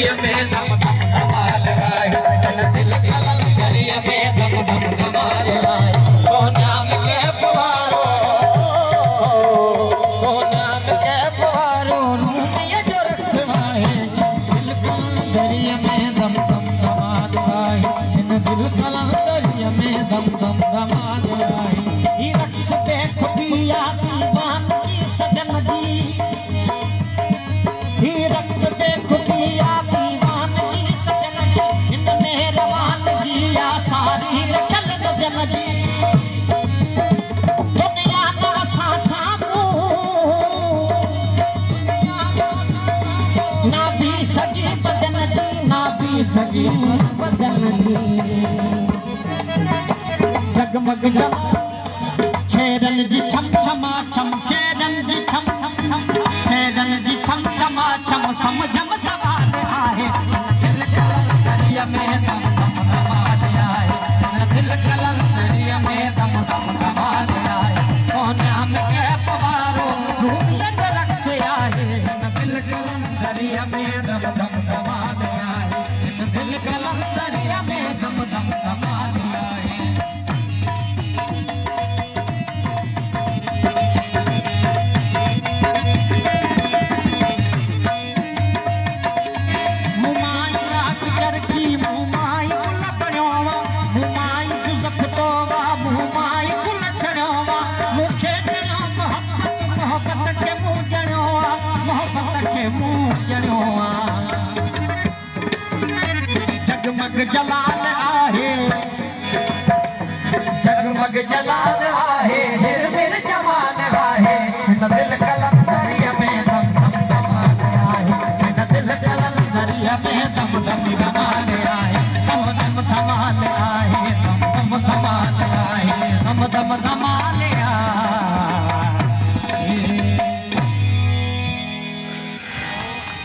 दरिया में दम दम धमाल आए, दिल कलंदरिया में दम दम धमाल आए। ओ नाम के फुहारो, ओ नाम के फुहारो, रूप ये जो रखवाए, दिल कलंदरिया में दम दम धमाल आए, दिल कलंदरिया में दम दम धमाल आए। ये रक्स पे खुटिया दीवान की सजन दी, ही रक्स पे खुटिया दीवान की सजन दी, इनमें रवान किया सारी रचल जन जी। दुनिया ना सासाबू ना भी सजी बदन जी, ना भी सजी बदन जी। जगमग जला छेरन जी छम छमा छम, छेरन जी छम छम छम, छेरन जी छम छमा छम, समझम सवाल आहे, दिल कलंदरिया में दम दम धमाल आए, दिल कलंदरिया में दम दम धमाल आए। ओ नाम के फवारो, रूप ये जो रक्स आए, दिल कलंदरिया में दम दम धमाल आए, दिल कलंदरिया में दम दम धमाल आए। जगमग जलाल आहे, जगमग जलाल आहे, झिरमिर जवान आहे, दिल कलंदरिया में दम दम धमाल आए, दिल कलंदरिया में दम दम